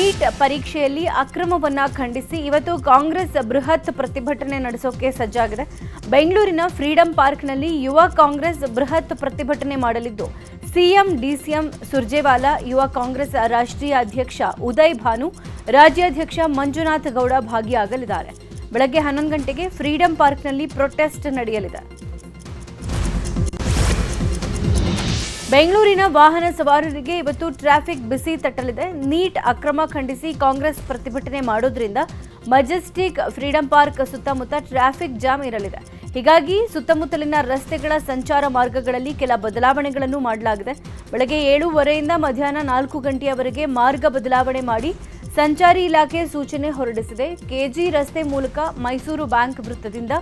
Neat ಪರೀಕ್ಷೆಯಲ್ಲಿ ಅಕ್ರಮವನ್ನ ಖಂಡಿಸಿ ಇವತ್ತು ಕಾಂಗ್ರೆಸ್ ಬೃಹತ್ ಪ್ರತಿಭಟನೆ ನಡೆಸೋಕೆ ಸಜ್ಜಾಗಿದೆ. ಬೆಂಗಳೂರಿನ ಫ್ರೀಡಂ ಪಾರ್ಕ್ನಲ್ಲಿ ಯುವ ಕಾಂಗ್ರೆಸ್ ಬೃಹತ್ ಪ್ರತಿಭಟನೆ ಮಾಡಲಿದ್ದು, ಸಿಎಂ ಡಿಸಿಎಂ ಸುರ್ಜೇವಾಲಾ, ಯುವ ಕಾಂಗ್ರೆಸ್ ರಾಷ್ಟ್ರೀಯ ಅಧ್ಯಕ್ಷ ಉದಯ್ ಭಾನು, ರಾಜ್ಯಾಧ್ಯಕ್ಷ ಮಂಜುನಾಥ್ ಗೌಡ ಭಾಗಿಯಾಗಲಿದ್ದಾರೆ. ಬೆಳಗ್ಗೆ 11 ಗಂಟೆಗೆ ಫ್ರೀಡಂ ಪಾರ್ಕ್ನಲ್ಲಿ ಪ್ರೊಟೆಸ್ಟ್ ನಡೆಯಲಿದೆ. ಬೆಂಗಳೂರಿನ ವಾಹನ ಸವಾರರಿಗೆ ಇವತ್ತು ಟ್ರಾಫಿಕ್ ಬಿಸಿ ತಟ್ಟಲಿದೆ. ನೀಟ್ ಅಕ್ರಮ ಖಂಡಿಸಿ ಕಾಂಗ್ರೆಸ್ ಪ್ರತಿಭಟನೆ ಮಾಡೋದ್ರಿಂದ ಮೆಜೆಸ್ಟಿಕ್, ಫ್ರೀಡಂ ಪಾರ್ಕ್ ಸುತ್ತಮುತ್ತ ಟ್ರಾಫಿಕ್ ಜಾಮ್ ಇರಲಿದೆ. ಹೀಗಾಗಿ ಸುತ್ತಮುತ್ತಲಿನ ರಸ್ತೆಗಳ ಸಂಚಾರ ಮಾರ್ಗಗಳಲ್ಲಿ ಕೆಲ ಬದಲಾವಣೆಗಳನ್ನು ಮಾಡಲಾಗಿದೆ. ಬೆಳಗ್ಗೆ 7:30ರಿಂದ ಮಧ್ಯಾಹ್ನ 4 ಗಂಟೆಯವರೆಗೆ ಮಾರ್ಗ ಬದಲಾವಣೆ ಮಾಡಿ ಸಂಚಾರಿ ಇಲಾಖೆ ಸೂಚನೆ ಹೊರಡಿಸಿದೆ. ಕೆಜಿ ರಸ್ತೆ ಮೂಲಕ ಮೈಸೂರು ಬ್ಯಾಂಕ್ ವೃತ್ತದಿಂದ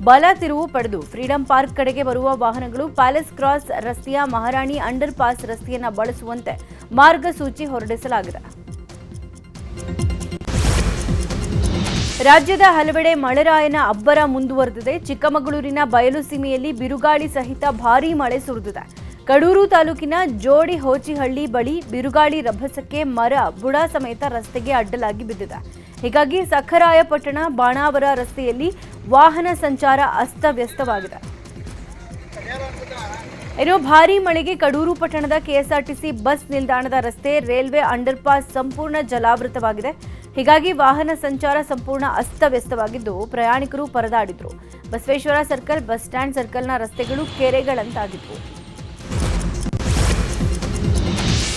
ಬಲ ತಿರುವು ಪಡೆದು ಫ್ರೀಡಂ ಪಾರ್ಕ್ ಕಡೆಗೆ ಬರುವ ವಾಹನಗಳು ಪ್ಯಾಲೇಸ್ ಕ್ರಾಸ್ ರಸ್ತೆಯ ಮಹಾರಾಣಿ ಅಂಡರ್ ಪಾಸ್ ರಸ್ತೆಯನ್ನು ಬಳಸುವಂತೆ ಮಾರ್ಗಸೂಚಿ ಹೊರಡಿಸಲಾಗಿದೆ. ರಾಜ್ಯದ ಹಲವೆಡೆ ಮಳೆರಾಯನ ಅಬ್ಬರ ಮುಂದುವರೆದಿದೆ. ಚಿಕ್ಕಮಗಳೂರಿನ ಬಯಲು ಸೀಮೆಯಲ್ಲಿ ಬಿರುಗಾಳಿ ಸಹಿತ ಭಾರೀ ಮಳೆ ಸುರಿದಿದೆ. ಕಡೂರು ತಾಲೂಕಿನ ಜೋಡಿ ಹೋಚಿಹಳ್ಳಿ ಬಳಿ ಬಿರುಗಾಳಿ ರಭಸಕ್ಕೆ ಮರ ಬುಡ ಸಮೇತ ರಸ್ತೆಗೆ ಅಡ್ಡಲಾಗಿ ಬಿದ್ದಿದೆ. ಹೀಗಾಗಿ ಸಖರಾಯಪಟ್ಟಣ ಬಾಣಾವರ ರಸ್ತೆಯಲ್ಲಿ ವಾಹನ ಸಂಚಾರ ಅಸ್ತವ್ಯಸ್ತವಾಗಿದೆ. ಇನ್ನು ಭಾರೀ ಮಳೆಗೆ ಕಡೂರು ಪಟ್ಟಣದ ಕೆಎಸ್ಆರ್ಟಿಸಿ ಬಸ್ ನಿಲ್ದಾಣದ ರಸ್ತೆ, ರೈಲ್ವೆ ಅಂಡರ್ ಪಾಸ್ ಸಂಪೂರ್ಣ ಜಲಾವೃತವಾಗಿದೆ. ಹೀಗಾಗಿ ವಾಹನ ಸಂಚಾರ ಸಂಪೂರ್ಣ ಅಸ್ತವ್ಯಸ್ತವಾಗಿದ್ದು ಪ್ರಯಾಣಿಕರು ಪರದಾಡಿದ್ರು. ಬಸವೇಶ್ವರ ಸರ್ಕಲ್, ಬಸ್ ಸ್ಟ್ಯಾಂಡ್ ಸರ್ಕಲ್ನ ರಸ್ತೆಗಳು ಕೆರೆಗಳಂತಾಗಿದ್ವು.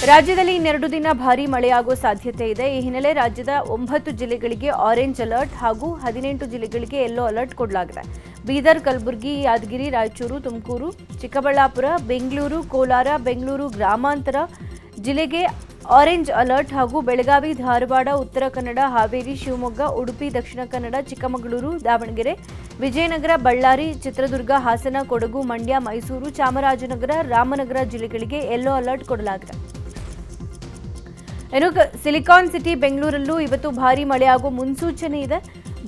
ರಾಜ್ಯದಲ್ಲಿ ಇನ್ನೆರಡು ದಿನ ಭಾರೀ ಮಳೆಯಾಗುವ ಸಾಧ್ಯತೆ ಇದೆ. ಈ ಹಿನ್ನೆಲೆ ರಾಜ್ಯದ 9 ಜಿಲ್ಲೆಗಳಿಗೆ ಆರೆಂಜ್ ಅಲರ್ಟ್ ಹಾಗೂ 18 ಜಿಲ್ಲೆಗಳಿಗೆ ಯೆಲ್ಲೋ ಅಲರ್ಟ್ ಕೊಡಲಾಗಿದೆ. ಬೀದರ್, ಕಲಬುರಗಿ, ಯಾದಗಿರಿ, ರಾಯಚೂರು, ತುಮಕೂರು, ಚಿಕ್ಕಬಳ್ಳಾಪುರ, ಬೆಂಗಳೂರು, ಕೋಲಾರ, ಬೆಂಗಳೂರು ಗ್ರಾಮಾಂತರ ಜಿಲ್ಲೆಗೆ ಆರೆಂಜ್ ಅಲರ್ಟ್ ಹಾಗೂ ಬೆಳಗಾವಿ, ಧಾರವಾಡ, ಉತ್ತರ ಕನ್ನಡ, ಹಾವೇರಿ, ಶಿವಮೊಗ್ಗ, ಉಡುಪಿ, ದಕ್ಷಿಣ ಕನ್ನಡ, ಚಿಕ್ಕಮಗಳೂರು, ದಾವಣಗೆರೆ, ವಿಜಯನಗರ, ಬಳ್ಳಾರಿ, ಚಿತ್ರದುರ್ಗ, ಹಾಸನ, ಕೊಡಗು, ಮಂಡ್ಯ, ಮೈಸೂರು, ಚಾಮರಾಜನಗರ, ರಾಮನಗರ ಜಿಲ್ಲೆಗಳಿಗೆ ಯೆಲ್ಲೋ ಅಲರ್ಟ್ ಕೊಡಲಾಗಿದೆ. ಇನ್ನು ಸಿಲಿಕಾನ್ ಸಿಟಿ ಬೆಂಗಳೂರಲ್ಲೂ ಇವತ್ತು ಭಾರೀ ಮಳೆಯಾಗುವ ಮುನ್ಸೂಚನೆ ಇದೆ.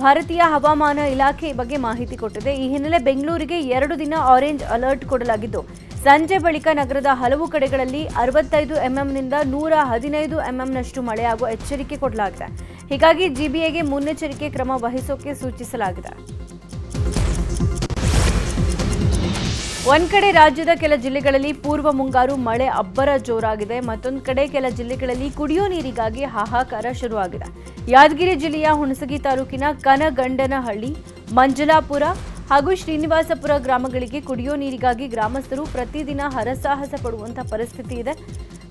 ಭಾರತೀಯ ಹವಾಮಾನ ಇಲಾಖೆ ಬಗ್ಗೆ ಮಾಹಿತಿ ಕೊಟ್ಟಿದೆ. ಈ ಹಿನ್ನೆಲೆ ಬೆಂಗಳೂರಿಗೆ 2 ದಿನ ಆರೆಂಜ್ ಅಲರ್ಟ್ ಕೊಡಲಾಗಿದ್ದು, ಸಂಜೆ ಬಳಿಕ ನಗರದ ಹಲವು ಕಡೆಗಳಲ್ಲಿ 65 ಎಂಎಂನಿಂದ 115 ಎಂಎಂನಷ್ಟು ಮಳೆಯಾಗುವ ಎಚ್ಚರಿಕೆ ಕೊಡಲಾಗಿದೆ. ಹೀಗಾಗಿ ಜಿಬಿಎಗೆ ಮುನ್ನೆಚ್ಚರಿಕೆ ಕ್ರಮ ವಹಿಸೋಕೆ ಸೂಚಿಸಲಾಗಿದೆ. ಒಂದ್ ಕಡೆ ರಾಜ್ಯದ ಕೆಲ ಜಿಲ್ಲೆಗಳಲ್ಲಿ ಪೂರ್ವ ಮುಂಗಾರು ಮಳೆ ಅಬ್ಬರ ಜೋರಾಗಿದೆ. ಮತ್ತೊಂದು ಕಡೆ ಕೆಲ ಜಿಲ್ಲೆಗಳಲ್ಲಿ ಕುಡಿಯೋ ನೀರಿಗಾಗಿ ಹಾಹಾಕಾರ ಶುರುವಾಗಿದೆ. ಯಾದಗಿರಿ ಜಿಲ್ಲೆಯ ಹುಣಸಗಿ ತಾಲೂಕಿನ ಕನಗಂಡನಹಳ್ಳಿ, ಮಂಜಲಾಪುರ ಹಾಗೂ ಶ್ರೀನಿವಾಸಪುರ ಗ್ರಾಮಗಳಿಗೆ ಕುಡಿಯೋ ನೀರಿಗಾಗಿ ಗ್ರಾಮಸ್ಥರು ಪ್ರತಿದಿನ ಹರಸಾಹಸ ಪಡುವಂತಹ ಪರಿಸ್ಥಿತಿ ಇದೆ.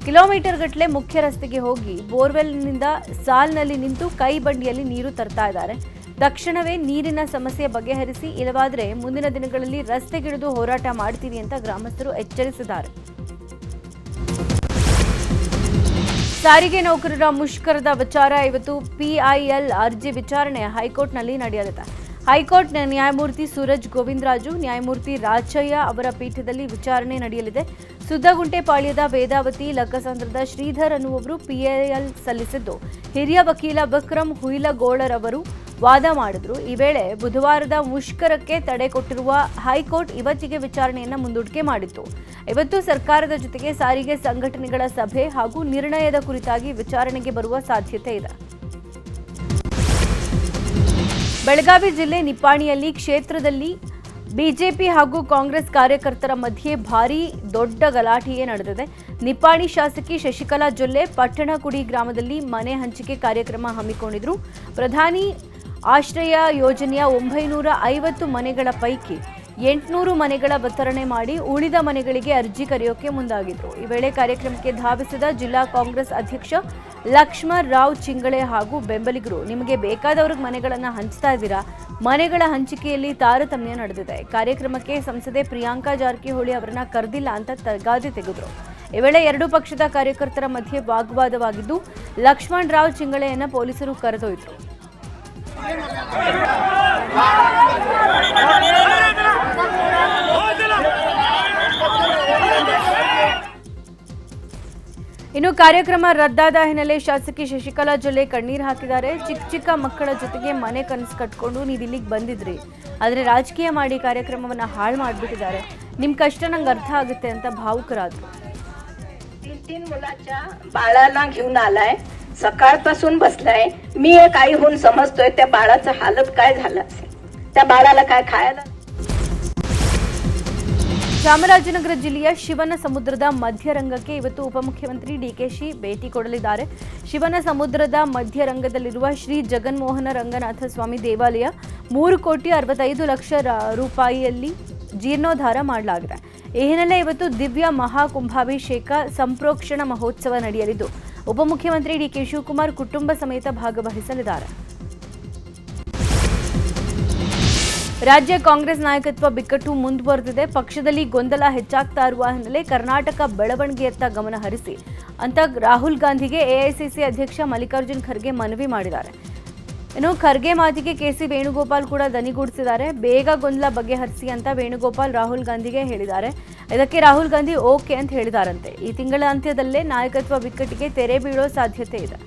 ಕಿಲೋಮೀಟರ್ ಗಟ್ಟಲೆ ಮುಖ್ಯ ರಸ್ತೆಗೆ ಹೋಗಿ ಬೋರ್ವೆಲ್ನಿಂದ ಸಾಲ್ನಲ್ಲಿ ನಿಂತು ಕೈ ಬಂಡಿಯಲ್ಲಿ ನೀರು ತರ್ತಾ ಇದ್ದಾರೆ. ತಕ್ಷಣವೇ ನೀರಿನ ಸಮಸ್ಯೆ ಬಗೆಹರಿಸಿ, ಇಲ್ಲವಾದರೆ ಮುಂದಿನ ದಿನಗಳಲ್ಲಿ ರಸ್ತೆಗಿಳಿದು ಹೋರಾಟ ಮಾಡ್ತೀವಿ ಅಂತ ಗ್ರಾಮಸ್ಥರು ಎಚ್ಚರಿಸಿದ್ದಾರೆ. ಸಾರಿಗೆ ನೌಕರರ ಮುಷ್ಕರದ ವಿಚಾರ ಇವತ್ತು ಪಿಐಎಲ್ ಅರ್ಜಿ ವಿಚಾರಣೆ ಹೈಕೋರ್ಟ್ನಲ್ಲಿ ನಡೆಯಲಿದೆ. ಹೈಕೋರ್ಟ್ ನ್ಯಾಯಮೂರ್ತಿ ಸೂರಜ್ ಗೋವಿಂದರಾಜು, ನ್ಯಾಯಮೂರ್ತಿ ರಾಚಯ್ಯ ಅವರ ಪೀಠದಲ್ಲಿ ವಿಚಾರಣೆ ನಡೆಯಲಿದೆ. ಸುದ್ದಗುಂಟೆಪಾಳ್ಯದ ವೇದಾವತಿ, ಲಕ್ಕಸಂದ್ರದ ಶ್ರೀಧರ್ ಅನ್ನುವವರು ಪಿಐಎಲ್ ಸಲ್ಲಿಸಿದ್ದು, ಹಿರಿಯ ವಕೀಲ ವಿಕ್ರಮ್ ಹುಯಿಲಗೋಳರ್ ಅವರು ವಾದ ಮಾಡಿದ್ರು. ಈ ವೇಳೆ ಬುಧವಾರದ ಮುಷ್ಕರಕ್ಕೆ ತಡೆ ಕೊಟ್ಟಿರುವ ಹೈಕೋರ್ಟ್ ಇವತ್ತಿಗೆ ವಿಚಾರಣೆಯನ್ನು ಮುಂದೂಡಿಕೆ ಮಾಡಿತ್ತು. ಇವತ್ತು ಸರ್ಕಾರದ ಜೊತೆಗೆ ಸಾರಿಗೆ ಸಂಘಟನೆಗಳ ಸಭೆ ಹಾಗೂ ನಿರ್ಣಯದ ಕುರಿತಾಗಿ ವಿಚಾರಣೆಗೆ ಬರುವ ಸಾಧ್ಯತೆ ಇದೆ. ಬೆಳಗಾವಿ ಜಿಲ್ಲೆ ನಿಪ್ಪಾಣಿಯಲ್ಲಿ ಕ್ಷೇತ್ರದಲ್ಲಿ ಬಿಜೆಪಿ ಹಾಗೂ ಕಾಂಗ್ರೆಸ್ ಕಾರ್ಯಕರ್ತರ ಮಧ್ಯೆ ಭಾರೀ ದೊಡ್ಡ ಗಲಾಟೆಯೇ ನಡೆದಿದೆ. ನಿಪ್ಪಾಣಿ ಶಾಸಕಿ ಶಶಿಕಲಾ ಜೊಲ್ಲೆ ಪಟ್ಟಣಕುಡಿ ಗ್ರಾಮದಲ್ಲಿ ಮನೆ ಹಂಚಿಕೆ ಕಾರ್ಯಕ್ರಮ ಹಮ್ಮಿಕೊಂಡಿದ್ರು. ಪ್ರಧಾನಿ ಆಶ್ರಯ ಯೋಜನೆಯ 950 ಮನೆಗಳ ಪೈಕಿ 800 ಮನೆಗಳ ವಿತರಣೆ ಮಾಡಿ ಉಳಿದ ಮನೆಗಳಿಗೆ ಅರ್ಜಿ ಕರೆಯೋಕೆ ಮುಂದಾಗಿದ್ರು. ಈ ವೇಳೆ ಕಾರ್ಯಕ್ರಮಕ್ಕೆ ಧಾವಿಸಿದ ಜಿಲ್ಲಾ ಕಾಂಗ್ರೆಸ್ ಅಧ್ಯಕ್ಷ ಲಕ್ಷ್ಮಣ್ ರಾವ್ ಚಿಂಗಳೆ ಹಾಗೂ ಬೆಂಬಲಿಗರು, ನಿಮಗೆ ಬೇಕಾದವ್ರಿಗೆ ಮನೆಗಳನ್ನು ಹಂಚ್ತಾ ಇದ್ದೀರಾ, ಮನೆಗಳ ಹಂಚಿಕೆಯಲ್ಲಿ ತಾರತಮ್ಯ ನಡೆದಿದೆ, ಕಾರ್ಯಕ್ರಮಕ್ಕೆ ಸಂಸದೆ ಪ್ರಿಯಾಂಕಾ ಜಾರಕಿಹೊಳಿ ಅವರನ್ನ ಕರೆದಿಲ್ಲ ಅಂತ ತಗಾದೆ ತೆಗೆದ್ರು. ಈ ವೇಳೆ ಎರಡೂ ಪಕ್ಷದ ಕಾರ್ಯಕರ್ತರ ಮಧ್ಯೆ ವಾಗ್ವಾದವಾಗಿದ್ದು, ಲಕ್ಷ್ಮಣ್ ರಾವ್ ಚಿಂಗಳೆಯನ್ನ ಪೊಲೀಸರು ಕರೆದೊಯ್ದರು. ಇನ್ನು ಕಾರ್ಯಕ್ರಮ ರದ್ದಾದ ಹಿನ್ನೆಲೆ ಶಾಸಕಿ ಶಶಿಕಲಾ ಜೊಲ್ಲೆ ಕಣ್ಣೀರು ಹಾಕಿದ್ದಾರೆ. ಚಿಕ್ಕ ಮಕ್ಕಳ ಜೊತೆಗೆ ಮನೆ ಕನಸು ಕಟ್ಕೊಂಡು ನೀವು ಇಲ್ಲಿಗೆ ಬಂದಿದ್ರಿ, ಆದರೆ ರಾಜಕೀಯ ಮಾಡಿ ಕಾರ್ಯಕ್ರಮವನ್ನು ಹಾಳು ಮಾಡಿಬಿಟ್ಟಿದ್ದಾರೆ, ನಿಮ್ಮ ಕಷ್ಟ ನಂಗೆ ಅರ್ಥ ಆಗುತ್ತೆ ಅಂತ ಭಾವುಕರಾದರು. 3 मुलाच्या बाळाला घेऊन आलाय. सकाळपासून बसलाय. मी एक आई होऊन समजतोय त्या बाळाचं हालत काय झालं असेल, त्या बाळाला काय खायला. ಚಾಮರಾಜನಗರ ಜಿಲ್ಲೆಯ ಶಿವನ ಸಮುದ್ರದ ಮಧ್ಯರಂಗಕ್ಕೆ ಇವತ್ತು ಉಪಮುಖ್ಯಮಂತ್ರಿ ಡಿಕೆಶಿ ಭೇಟಿ ಕೊಡಲಿದ್ದಾರೆ. ಶಿವನ ಸಮುದ್ರದ ಮಧ್ಯರಂಗದಲ್ಲಿರುವ ಶ್ರೀ ಜಗನ್ಮೋಹನ ರಂಗನಾಥ ಸ್ವಾಮಿ ದೇವಾಲಯ 3,65,00,000 ರೂಪಾಯಿಯಲ್ಲಿ ಜೀರ್ಣೋದ್ಧಾರ ಮಾಡಲಾಗಿದೆ. ಈ ಹಿನ್ನೆಲೆ ಇವತ್ತು ದಿವ್ಯ ಮಹಾಕುಂಭಾಭಿಷೇಕ ಸಂಪ್ರೋಕ್ಷಣ ಮಹೋತ್ಸವ ನಡೆಯಲಿದ್ದು ಉಪಮುಖ್ಯಮಂತ್ರಿ ಡಿಕೆ ಶಿವಕುಮಾರ್ ಕುಟುಂಬ ಸಮೇತ ಭಾಗವಹಿಸಲಿದ್ದಾರೆ. ರಾಜ್ಯ ಕಾಂಗ್ರೆಸ್ ನಾಯಕತ್ವ ಬಿಕ್ಕಟ್ಟು ಮುಂದುವರೆದಿದೆ. ಪಕ್ಷದಲ್ಲಿ ಗೊಂದಲ ಹೆಚ್ಚಾಗ್ತಾ ಇರುವ ಹಿನ್ನೆಲೆ ಕರ್ನಾಟಕ ಬೆಳವಣಿಗೆಯತ್ತ ಗಮನ ಹರಿಸಿ ಅಂತ ರಾಹುಲ್ ಗಾಂಧಿಗೆ ಎಐಸಿಸಿ ಅಧ್ಯಕ್ಷ ಮಲ್ಲಿಕಾರ್ಜುನ್ ಖರ್ಗೆ ಮನವಿ ಮಾಡಿದ್ದಾರೆ. ಇನ್ನು ಖರ್ಗೆ ಮಾತಿಗೆ ಕೆಸಿ ವೇಣುಗೋಪಾಲ್ ಕೂಡ ದನಿಗೂಡಿಸಿದ್ದಾರೆ. ಬೇಗ ಗೊಂದಲ ಬಗೆಹರಿಸಿ ಅಂತ ವೇಣುಗೋಪಾಲ್ ರಾಹುಲ್ ಗಾಂಧಿಗೆ ಹೇಳಿದ್ದಾರೆ. ಇದಕ್ಕೆ ರಾಹುಲ್ ಗಾಂಧಿ ಓಕೆ ಅಂತ ಹೇಳಿದಾರಂತೆ. ಈ ತಿಂಗಳ ಅಂತ್ಯದಲ್ಲೇ ನಾಯಕತ್ವ ಬಿಕ್ಕಟ್ಟಿಗೆ ತೆರೆ ಬೀಳೋ ಸಾಧ್ಯತೆ ಇದೆ.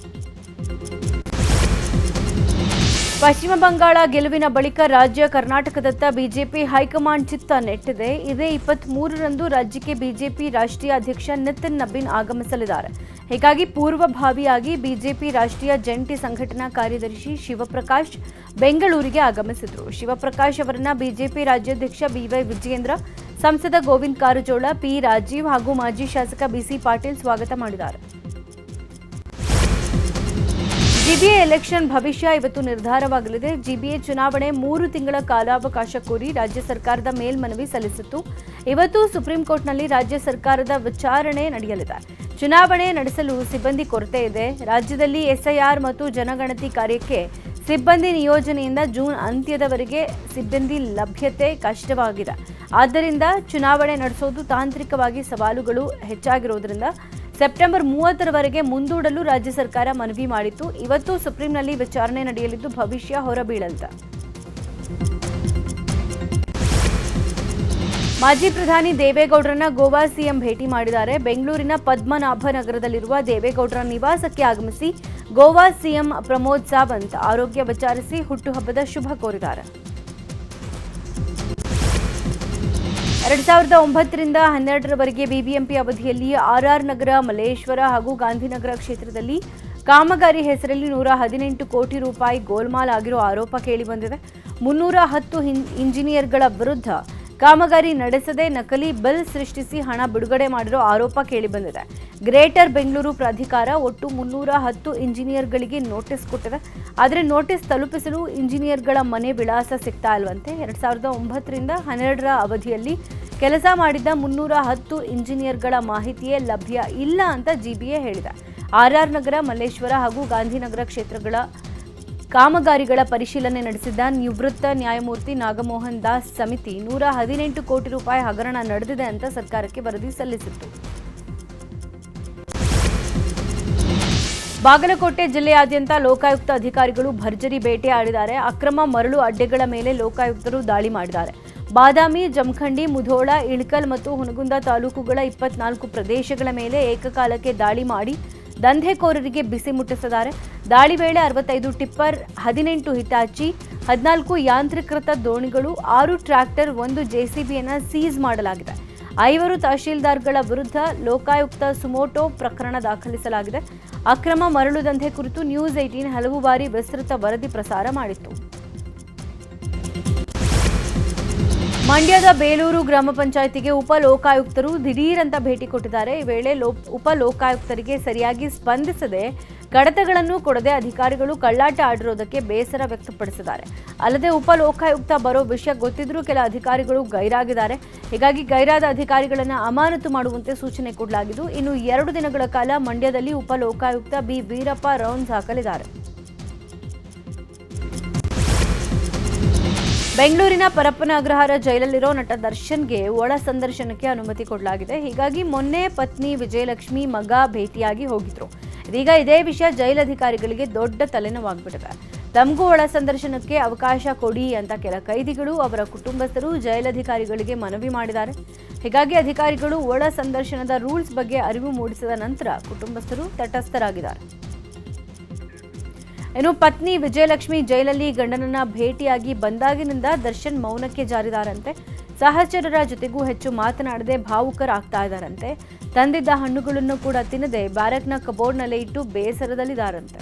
ಪಶ್ಚಿಮ ಬಂಗಾಳ ಗೆಲುವಿನ ಬಳಿಕ ರಾಜ್ಯ ಕರ್ನಾಟಕದತ್ತ ಬಿಜೆಪಿ ಹೈಕಮಾಂಡ್ ಚಿತ್ತ ನೆಟ್ಟಿದೆ. ಇದೇ 23ರಂದು ರಾಜ್ಯಕ್ಕೆ ಬಿಜೆಪಿ ರಾಷ್ಟ್ರೀಯ ಅಧ್ಯಕ್ಷ ನಿತಿನ್ ನಬೀನ್ ಆಗಮಿಸಲಿದ್ದಾರೆ. ಹೀಗಾಗಿ ಪೂರ್ವಭಾವಿಯಾಗಿ ಬಿಜೆಪಿ ರಾಷ್ಟ್ರೀಯ ಜಂಟಿ ಸಂಘಟನಾ ಕಾರ್ಯದರ್ಶಿ ಶಿವಪ್ರಕಾಶ್ ಬೆಂಗಳೂರಿಗೆ ಆಗಮಿಸಿದರು. ಶಿವಪ್ರಕಾಶ್ ಅವರನ್ನ ಬಿಜೆಪಿ ರಾಜ್ಯಾಧ್ಯಕ್ಷ ಬಿವೈ ವಿಜಯೇಂದ್ರ, ಸಂಸದ ಗೋವಿಂದ ಕಾರಜೋಳ, ಪಿ ರಾಜೀವ್ ಹಾಗೂ ಮಾಜಿ ಶಾಸಕ ಬಿಸಿ ಪಾಟೀಲ್ ಸ್ವಾಗತ ಮಾಡಿದ್ದಾರೆ. ಜಿಬಿಎ ಎಲೆಕ್ಷನ್ ಭವಿಷ್ಯ ಇವತ್ತು ನಿರ್ಧಾರವಾಗಲಿದೆ. ಜಿಬಿಎ ಚುನಾವಣೆ 3 ತಿಂಗಳ ಕಾಲಾವಕಾಶ ಕೋರಿ ರಾಜ್ಯ ಸರ್ಕಾರದ ಮೇಲ್ಮನವಿ ಸಲ್ಲಿಸಿತ್ತು. ಇವತ್ತು ಸುಪ್ರೀಂ ಕೋರ್ಟ್ನಲ್ಲಿ ರಾಜ್ಯ ಸರ್ಕಾರದ ವಿಚಾರಣೆ ನಡೆಯಲಿದೆ. ಚುನಾವಣೆ ನಡೆಸಲು ಸಿಬ್ಬಂದಿ ಕೊರತೆ ಇದೆ. ರಾಜ್ಯದಲ್ಲಿ ಎಸ್ಐಆರ್ ಮತ್ತು ಜನಗಣತಿ ಕಾರ್ಯಕ್ಕೆ ಸಿಬ್ಬಂದಿ ನಿಯೋಜನೆಯಿಂದ ಜೂನ್ ಅಂತ್ಯದವರೆಗೆ ಸಿಬ್ಬಂದಿ ಲಭ್ಯತೆ ಕಷ್ಟವಾಗಿದೆ. ಆದ್ದರಿಂದ ಚುನಾವಣೆ ನಡೆಸೋದು ತಾಂತ್ರಿಕವಾಗಿ ಸವಾಲುಗಳು ಹೆಚ್ಚಾಗಿರೋದ್ರಿಂದ ಸೆಪ್ಟೆಂಬರ್ 30ರವರೆಗೆ ಮುಂದೂಡಲು ರಾಜ್ಯ ಸರ್ಕಾರ ಮನವಿ ಮಾಡಿತ್ತು. ಇವತ್ತು ಸುಪ್ರೀಂನಲ್ಲಿ ವಿಚಾರಣೆ ನಡೆಯಲಿದ್ದು ಭವಿಷ್ಯ ಹೊರಬೀಳಲಿದೆ. ಮಾಜಿ ಪ್ರಧಾನಿ ದೇವೇಗೌಡರನ್ನ ಗೋವಾ ಸಿಎಂ ಭೇಟಿ ಮಾಡಿದ್ದಾರೆ. ಬೆಂಗಳೂರಿನ ಪದ್ಮನಾಭನಗರದಲ್ಲಿರುವ ದೇವೇಗೌಡರ ನಿವಾಸಕ್ಕೆ ಆಗಮಿಸಿ ಗೋವಾ ಸಿಎಂ ಪ್ರಮೋದ್ ಸಾವಂತ್ ಆರೋಗ್ಯ ವಿಚಾರಿಸಿ ಹುಟ್ಟುಹಬ್ಬದ ಶುಭ ಕೋರಿದ್ದಾರೆ. 2009ರಿಂದ 12ರವರೆಗೆ ಬಿಬಿಎಂಪಿ ಅವಧಿಯಲ್ಲಿ ಆರ್ಆರ್ ನಗರ, ಮಲ್ಲೇಶ್ವರ ಹಾಗೂ ಗಾಂಧಿನಗರ ಕ್ಷೇತ್ರದಲ್ಲಿ ಕಾಮಗಾರಿ ಹೆಸರಲ್ಲಿ 118 ಕೋಟಿ ರೂಪಾಯಿ ಗೋಲ್ಮಾಲ್ ಆಗಿರೋ ಆರೋಪ ಕೇಳಿಬಂದಿದೆ. 310 ಇಂಜಿನಿಯರ್ಗಳ ವಿರುದ್ಧ ಕಾಮಗಾರಿ ನಡೆಸದೆ ನಕಲಿ ಬಿಲ್ ಸೃಷ್ಟಿಸಿ ಹಣ ಬಿಡುಗಡೆ ಮಾಡಿರೋ ಆರೋಪ ಕೇಳಿಬಂದಿದೆ. ಗ್ರೇಟರ್ ಬೆಂಗಳೂರು ಪ್ರಾಧಿಕಾರ ಒಟ್ಟು 310 ಇಂಜಿನಿಯರ್ಗಳಿಗೆ ನೋಟಿಸ್ ಕೊಟ್ಟಿದೆ. ಆದರೆ ನೋಟಿಸ್ ತಲುಪಿಸಲು ಇಂಜಿನಿಯರ್ಗಳ ಮನೆ ವಿಳಾಸ ಸಿಗ್ತಾ ಇಲ್ವಂತೆ. 2009ರಿಂದ 12ರ ಅವಧಿಯಲ್ಲಿ ಕೆಲಸ ಮಾಡಿದ್ದ 310 ಇಂಜಿನಿಯರ್ಗಳ ಮಾಹಿತಿಯೇ ಲಭ್ಯ ಇಲ್ಲ ಅಂತ ಜಿಬಿಎ ಹೇಳಿದೆ. ಆರ್ಆರ್ ನಗರ, ಮಲ್ಲೇಶ್ವರ ಹಾಗೂ ಗಾಂಧಿನಗರ ಕ್ಷೇತ್ರಗಳ ಕಾಮಗಾರಿಗಳ ಪರಿಶೀಲನೆ ನಡೆಸಿದ್ದ ನಿವೃತ್ತ ನ್ಯಾಯಮೂರ್ತಿ ನಾಗಮೋಹನ್ ದಾಸ್ ಸಮಿತಿ 118 ಕೋಟಿ ರೂಪಾಯಿ ಹಗರಣ ನಡೆದಿದೆ ಅಂತ ಸರ್ಕಾರಕ್ಕೆ ವರದಿ ಸಲ್ಲಿಸಿತ್ತು. ಬಾಗಲಕೋಟೆ ಜಿಲ್ಲೆಯಾದ್ಯಂತ ಲೋಕಾಯುಕ್ತ ಅಧಿಕಾರಿಗಳು ಭರ್ಜರಿ ಬೇಟೆ ಆಡಿದ್ದಾರೆ. ಅಕ್ರಮ ಮರಳು ಅಡ್ಡೆಗಳ ಮೇಲೆ ಲೋಕಾಯುಕ್ತರು ದಾಳಿ ಮಾಡಿದ್ದಾರೆ. ಬಾದಾಮಿ, ಜಮಖಂಡಿ, ಮುಧೋಳ, ಇಳಕಲ್ ಮತ್ತು ಹುನಗುಂದ ತಾಲೂಕುಗಳ 24 ಪ್ರದೇಶಗಳ ಮೇಲೆ ಏಕಕಾಲಕ್ಕೆ ದಾಳಿ ಮಾಡಿ ದಂಧೆಕೋರರಿಗೆ ಬಿಸಿ ಮುಟ್ಟಿಸಿದ್ದಾರೆ. ದಾಳಿ ವೇಳೆ 65 ಟಿಪ್ಪರ್, 18 ಹಿಟಾಚಿ, 14 ಯಾಂತ್ರೀಕೃತ ದೋಣಿಗಳು, 6 ಟ್ರ್ಯಾಕ್ಟರ್, 1 ಜೆಸಿಬಿಯನ್ನು ಸೀಸ್ ಮಾಡಲಾಗಿದೆ. 5 ತಹಶೀಲ್ದಾರ್ಗಳ ವಿರುದ್ಧ ಲೋಕಾಯುಕ್ತ ಸುಮೋಟೋ ಪ್ರಕರಣ ದಾಖಲಿಸಲಾಗಿದೆ. ಅಕ್ರಮ ಮರಳು ದಂಧೆ ಕುರಿತು ನ್ಯೂಸ್ 18 ಹಲವು ಬಾರಿ ವಿಸ್ತೃತ ವರದಿ ಪ್ರಸಾರ ಮಾಡಿತ್ತು. ಮಂಡ್ಯದ ಬೇಲೂರು ಗ್ರಾಮ ಪಂಚಾಯಿತಿಗೆ ಉಪ ಲೋಕಾಯುಕ್ತರು ದಿಢೀರಂತ ಭೇಟಿ ಕೊಟ್ಟಿದ್ದಾರೆ. ಈ ವೇಳೆ ಉಪ ಲೋಕಾಯುಕ್ತರಿಗೆ ಸರಿಯಾಗಿ ಸ್ಪಂದಿಸದೆ ಕಡತಗಳನ್ನು ಕೊಡದೆ ಅಧಿಕಾರಿಗಳು ಕಳ್ಳಾಟ ಆಡಿರೋದಕ್ಕೆ ಬೇಸರ ವ್ಯಕ್ತಪಡಿಸಿದ್ದಾರೆ. ಅಲ್ಲದೆ ಉಪ ಲೋಕಾಯುಕ್ತ ಬರೋ ವಿಷಯ ಗೊತ್ತಿದ್ರೂ ಕೆಲ ಅಧಿಕಾರಿಗಳು ಗೈರಾಗಿದ್ದಾರೆ. ಹೀಗಾಗಿ ಗೈರಾದ ಅಧಿಕಾರಿಗಳನ್ನು ಅಮಾನತು ಮಾಡುವಂತೆ ಸೂಚನೆ ಕೊಡಲಾಗಿದ್ದು, ಇನ್ನು 2 ದಿನಗಳ ಕಾಲ ಮಂಡ್ಯದಲ್ಲಿ ಉಪ ಲೋಕಾಯುಕ್ತ ಬಿ ವೀರಪ್ಪ ರೌಂಡ್ಸ್ ಹಾಕಲಿದ್ದಾರೆ. ಬೆಂಗಳೂರಿನ ಪರಪ್ಪನ ಅಗ್ರಹಾರ ಜೈಲಲ್ಲಿರೋ ನಟ ದರ್ಶನ್ಗೆ ಒಳ ಸಂದರ್ಶನಕ್ಕೆ ಅನುಮತಿ ಕೊಡಲಾಗಿದೆ. ಹೀಗಾಗಿ ಮೊನ್ನೆ ಪತ್ನಿ ವಿಜಯಲಕ್ಷ್ಮಿ, ಮಗ ಭೇಟಿಯಾಗಿ ಹೋಗಿದ್ರು. ಇದೀಗ ಇದೇ ವಿಷಯ ಜೈಲಧಿಕಾರಿಗಳಿಗೆ ದೊಡ್ಡ ತಲೆನೋವಾಗ್ಬಿಟ್ಟಿದೆ. ತಮಗೂ ಒಳ ಸಂದರ್ಶನಕ್ಕೆ ಅವಕಾಶ ಕೊಡಿ ಅಂತ ಕೆಲ ಕೈದಿಗಳು, ಅವರ ಕುಟುಂಬಸ್ಥರು ಜೈಲಧಿಕಾರಿಗಳಿಗೆ ಮನವಿ ಮಾಡಿದ್ದಾರೆ. ಹೀಗಾಗಿ ಅಧಿಕಾರಿಗಳು ಒಳ ಸಂದರ್ಶನದ ರೂಲ್ಸ್ ಬಗ್ಗೆ ಅರಿವು ಮೂಡಿಸಿದ ನಂತರ ಕುಟುಂಬಸ್ಥರು ತಟಸ್ಥರಾಗಿದ್ದಾರೆ. ಇನ್ನು ಪತ್ನಿ ವಿಜಯಲಕ್ಷ್ಮಿ ಜೈಲಲ್ಲಿ ಗಂಡನನ್ನ ಭೇಟಿಯಾಗಿ ಬಂದಾಗಿನಿಂದ ದರ್ಶನ್ ಮೌನಕ್ಕೆ ಜಾರಿದಾರಂತೆ. ಸಹಚರರ ಜೊತೆಗೂ ಹೆಚ್ಚು ಮಾತನಾಡದೆ ಭಾವುಕರಾಗ್ತಾ ಇದ್ದಾರಂತೆ. ತಂದಿದ್ದ ಹಣ್ಣುಗಳನ್ನು ಕೂಡ ತಿನ್ನದೆ ಬ್ಯಾರಕ್ನ ಕಬೋರ್ಡ್ನಲ್ಲೇ ಇಟ್ಟು ಬೇಸರದಲ್ಲಿದ್ದಾರಂತೆ.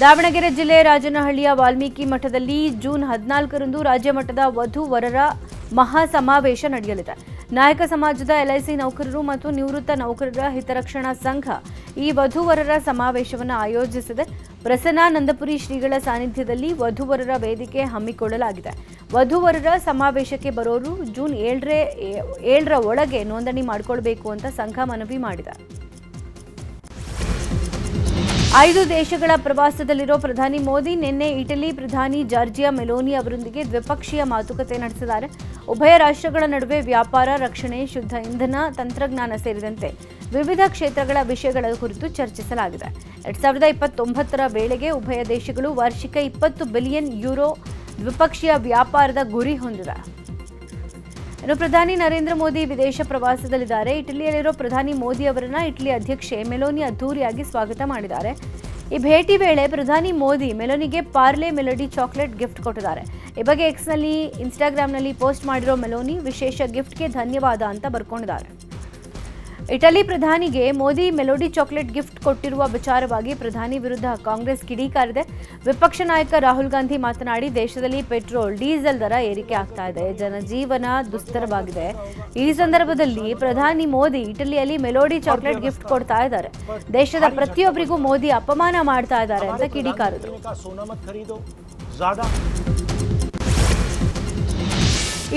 ದಾವಣಗೆರೆ ಜಿಲ್ಲೆ ರಾಜನಹಳ್ಳಿಯ ವಾಲ್ಮೀಕಿ ಮಠದಲ್ಲಿ ಜೂನ್ 14ರಂದು ರಾಜ್ಯ ಮಟ್ಟದ ವಧು-ವರರ ಮಹಾ ಸಮಾವೇಶ ನಡೆಯಲಿದೆ. ನಾಯಕ ಸಮಾಜದ ಎಲ್ಐಸಿ ನೌಕರರು ಮತ್ತು ನಿವೃತ್ತ ನೌಕರರ ಹಿತರಕ್ಷಣಾ ಸಂಘ ಈ ವಧು-ವರರ ಸಮಾವೇಶವನ್ನು ಆಯೋಜಿಸಿದೆ. ಪ್ರಸನ್ನಾನಂದಪುರಿ ಶ್ರೀಗಳ ಸಾನ್ನಿಧ್ಯದಲ್ಲಿ ವಧು-ವರರ ವೇದಿಕೆ ಹಮ್ಮಿಕೊಳ್ಳಲಾಗಿದೆ. ವಧು-ವರರ ಸಮಾವೇಶಕ್ಕೆ ಬರೋರು ಜೂನ್ 7ರ ಒಳಗೆ ನೋಂದಣಿ ಮಾಡಿಕೊಳ್ಳಬೇಕು ಅಂತ ಸಂಘ ಮನವಿ ಮಾಡಿದೆ. 5 ದೇಶಗಳ ಪ್ರವಾಸದಲ್ಲಿರೋ ಪ್ರಧಾನಿ ಮೋದಿ ನಿನ್ನೆ ಇಟಲಿ ಪ್ರಧಾನಿ ಜಾರ್ಜಿಯಾ ಮೆಲೋನಿ ಅವರೊಂದಿಗೆ ದ್ವಿಪಕ್ಷೀಯ ಮಾತುಕತೆ ನಡೆಸಿದ್ದಾರೆ. ಉಭಯ ರಾಷ್ಟ್ರಗಳ ನಡುವೆ ವ್ಯಾಪಾರ, ರಕ್ಷಣೆ, ಶುದ್ಧ ಇಂಧನ, ತಂತ್ರಜ್ಞಾನ ಸೇರಿದಂತೆ ವಿವಿಧ ಕ್ಷೇತ್ರಗಳ ವಿಷಯಗಳ ಕುರಿತು ಚರ್ಚಿಸಲಾಗಿದೆ. 2029ರ ವೇಳೆಗೆ ಉಭಯ ದೇಶಗಳು ವಾರ್ಷಿಕ 20 ಬಿಲಿಯನ್ ಯುರೋ ದ್ವಿಪಕ್ಷೀಯ ವ್ಯಾಪಾರದ ಗುರಿ ಹೊಂದಿದೆ. ಇನ್ನು ಪ್ರಧಾನಿ ನರೇಂದ್ರ ಮೋದಿ ವಿದೇಶ ಪ್ರವಾಸದಲ್ಲಿದ್ದಾರೆ. ಇಟಲಿಯಲ್ಲಿರೋ ಪ್ರಧಾನಿ ಮೋದಿ ಅವರನ್ನ ಇಟಲಿ ಅಧ್ಯಕ್ಷೆ ಮೆಲೋನಿ ಅದ್ದೂರಿಯಾಗಿ ಸ್ವಾಗತ ಮಾಡಿದ್ದಾರೆ. ಈ ಭೇಟಿ ವೇಳೆ ಪ್ರಧಾನಿ ಮೋದಿ ಮೆಲೋನಿಗೆ ಪಾರ್ಲೆ ಮೆಲೋಡಿ ಚಾಕ್ಲೇಟ್ ಗಿಫ್ಟ್ ಕೊಟ್ಟಿದ್ದಾರೆ. ಈ ಬಗ್ಗೆ ಎಕ್ಸ್ನಲ್ಲಿ, ಇನ್ಸ್ಟಾಗ್ರಾಂನಲ್ಲಿ ಪೋಸ್ಟ್ ಮಾಡಿರೋ ಮೆಲೋನಿ ವಿಶೇಷ ಗಿಫ್ಟ್ಗೆ ಧನ್ಯವಾದ ಅಂತ ಬರ್ಕೊಂಡಿದ್ದಾರೆ. ಇಟಲಿ ಪ್ರಧಾನಿಗೆ ಮೋದಿ ಮೆಲೋಡಿ ಚಾಕ್ಲೇಟ್ ಗಿಫ್ಟ್ ಕೊಟ್ಟಿರುವ ವಿಚಾರವಾಗಿ ಪ್ರಧಾನಿ ವಿರುದ್ಧ ಕಾಂಗ್ರೆಸ್ ಕಿಡಿಕಾರಿದೆ. ವಿಪಕ್ಷ ನಾಯಕ ರಾಹುಲ್ ಗಾಂಧಿ ಮಾತನಾಡಿ, ದೇಶದಲ್ಲಿ ಪೆಟ್ರೋಲ್, ಡೀಸೆಲ್ ದರ ಏರಿಕೆ ಆಗ್ತಾ ಇದೆ, ಜನಜೀವನ ದುಸ್ತರವಾಗಿದೆ. ಈ ಸಂದರ್ಭದಲ್ಲಿ ಪ್ರಧಾನಿ ಮೋದಿ ಇಟಲಿಯಲ್ಲಿ ಮೆಲೋಡಿ ಚಾಕ್ಲೇಟ್ ಗಿಫ್ಟ್ ಕೊಡ್ತಾ ಇದ್ದಾರೆ. ದೇಶದ ಪ್ರತಿಯೊಬ್ಬರಿಗೂ ಮೋದಿ ಅಪಮಾನ ಮಾಡ್ತಾ ಇದ್ದಾರೆ ಅಂತ ಕಿಡಿಕಾರಿದರು.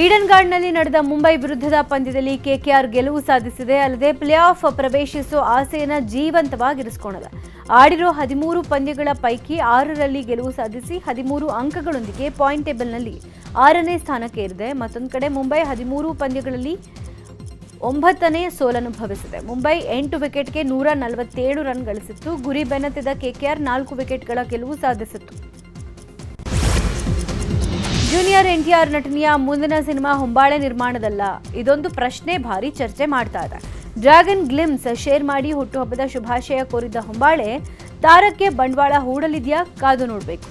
ಈಡನ್ ಗಾರ್ಡ್ನಲ್ಲಿ ನಡೆದ ಮುಂಬೈ ವಿರುದ್ಧದ ಪಂದ್ಯದಲ್ಲಿ ಕೆಕೆಆರ್ ಗೆಲುವು ಸಾಧಿಸಿದೆ. ಅಲ್ಲದೆ ಪ್ಲೇ ಆಫ್ ಪ್ರವೇಶಿಸುವ ಆಸೆಯನ್ನು ಜೀವಂತವಾಗಿರಿಸಿಕೊಂಡಿದೆ. ಆಡಿರೋ 13 ಪಂದ್ಯಗಳ ಪೈಕಿ 6ರಲ್ಲಿ ಗೆಲುವು ಸಾಧಿಸಿ 13 ಅಂಕಗಳೊಂದಿಗೆ ಪಾಯಿಂಟ್ ಟೇಬಲ್ನಲ್ಲಿ 6ನೇ ಸ್ಥಾನಕ್ಕೇರಿದೆ. ಮತ್ತೊಂದು ಕಡೆ ಮುಂಬೈ 13 ಪಂದ್ಯಗಳಲ್ಲಿ 9ನೇ ಸೋಲನುಭವಿಸಿದೆ. ಮುಂಬೈ 8 ವಿಕೆಟ್ಗೆ 147 ರನ್ ಗಳಿಸಿತ್ತು. ಗುರಿ ಬೆನ್ನತ್ತಿದ ಕೆಕೆಆರ್ 4 ವಿಕೆಟ್ಗಳ ಗೆಲುವು ಸಾಧಿಸಿತ್ತು. ಜೂನಿಯರ್ ಎನ್ಟಿಆರ್ ನಟನೆಯ ಮುಂದಿನ ಸಿನಿಮಾ ಹೊಂಬಾಳೆ ನಿರ್ಮಾಣದಲ್ಲ, ಇದೊಂದು ಪ್ರಶ್ನೆ ಭಾರಿ ಚರ್ಚೆ ಮಾಡ್ತಾ ಇದೆ. ಡ್ರ್ಯಾಗನ್ ಗ್ಲಿಮ್ಸ್ ಶೇರ್ ಮಾಡಿ ಹುಟ್ಟುಹಬ್ಬದ ಶುಭಾಶಯ ಕೋರಿದ್ದ ಹೊಂಬಾಳೆ ತಾರಕ್ಕೆ ಬಂಡವಾಳ ಹೂಡಲಿದೆಯಾ? ಕಾದು ನೋಡಬೇಕು.